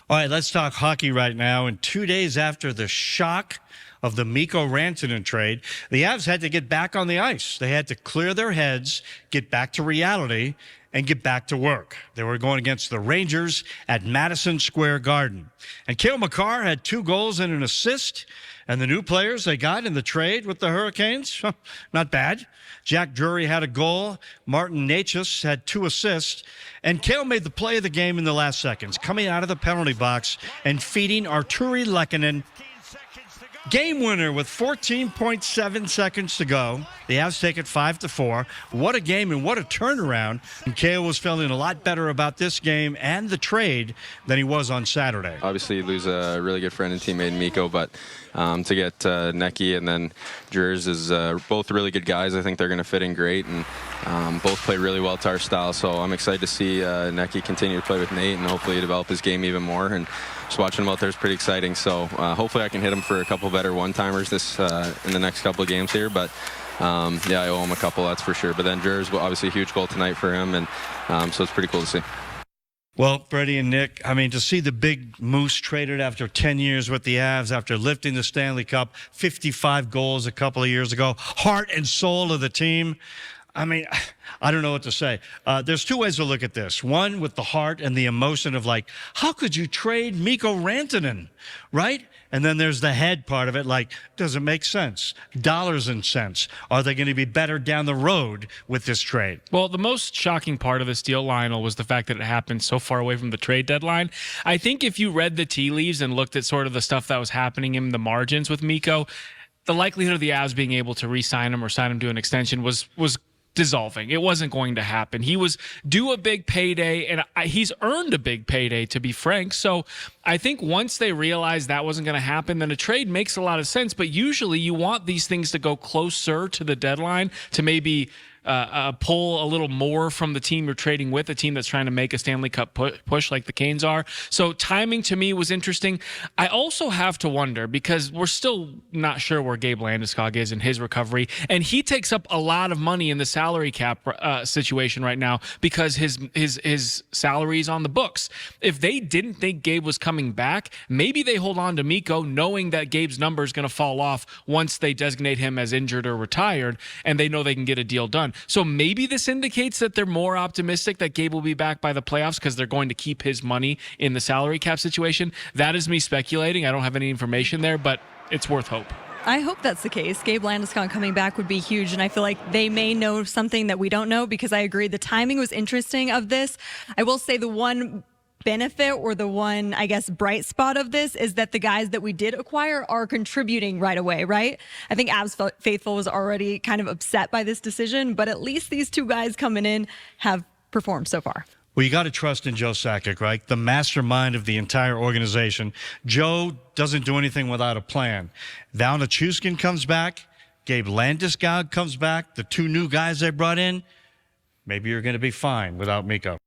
All right, let's talk hockey right now. And 2 days after the shock of the Mikko Rantanen trade, the Avs had to get back on the ice. They had to clear their heads, get back to reality, and get back to work. They were going against the Rangers at Madison Square Garden. And Cale Makar had 2 goals and an assist. And the new players they got in the trade with the Hurricanes, not bad. Jack Drury had a goal. Martin Necas had 2 assists. And Cale made the play of the game in the last seconds, coming out of the penalty box and feeding Artturi Lehkonen. Game winner with 14.7 seconds to go. The Avs take it 5-4. What a game and what a turnaround. And Cale was feeling a lot better about this game and the trade than he was on Saturday. Obviously, you lose a really good friend and teammate, Mikko, but to get Necky and then Jers is both really good guys. I think they're going to fit in great, and both play really well to our style. So I'm excited to see Necky continue to play with Nate and hopefully develop his game even more. And just watching him out there is pretty exciting. So hopefully I can hit him for a couple better one-timers this in the next couple of games here. But yeah, I owe him a couple, that's for sure. But then Jers, obviously a huge goal tonight for him, and so it's pretty cool to see. Well, Freddie and Nick, I mean, to see the big Moose traded after 10 years with the Avs, after lifting the Stanley Cup, 55 goals a couple of years ago, heart and soul of the team. I mean, I don't know what to say. There's 2 ways to look at this. One, with the heart and the emotion of like, how could you trade Mikko Rantanen, right? And then there's the head part of it, like, does it make sense? Dollars and cents. Are they going to be better down the road with this trade? Well, the most shocking part of this deal, Lionel, was the fact that it happened so far away from the trade deadline. I think if you read the tea leaves and looked at sort of the stuff that was happening in the margins with Mikko, the likelihood of the Avs being able to re-sign him or sign him to an extension was dissolving. It wasn't going to happen. He was due a big payday, and he's earned a big payday, to be frank. So I think once they realized that wasn't going to happen, then a trade makes a lot of sense. But usually you want these things to go closer to the deadline to maybe pull a little more from the team you're trading with, a team that's trying to make a Stanley Cup push like the Canes are. So timing to me was interesting. I also have to wonder, because we're still not sure where Gabe Landeskog is in his recovery, and he takes up a lot of money in the salary cap situation right now because his salary is on the books. If they didn't think Gabe was coming back, maybe they hold on to Mikko knowing that Gabe's number is going to fall off once they designate him as injured or retired, and they know they can get a deal done. So maybe this indicates that they're more optimistic that Gabe will be back by the playoffs because they're going to keep his money in the salary cap situation. That is me speculating. I don't have any information there, but it's worth hope. I hope that's the case. Gabe Landeskog coming back would be huge, and I feel like they may know something that we don't know, because I agree the timing was interesting of this. I will say the one benefit, or the one, I guess, bright spot of this is that the guys that we did acquire are contributing right away, right? I think Avs Faithful was already kind of upset by this decision, but at least these 2 guys coming in have performed so far. Well, you got to trust in Joe Sakic, right? The mastermind of the entire organization. Joe doesn't do anything without a plan. Val Nichushkin comes back. Gabe Landeskog comes back. The 2 new guys they brought in. Maybe you're going to be fine without Mikko.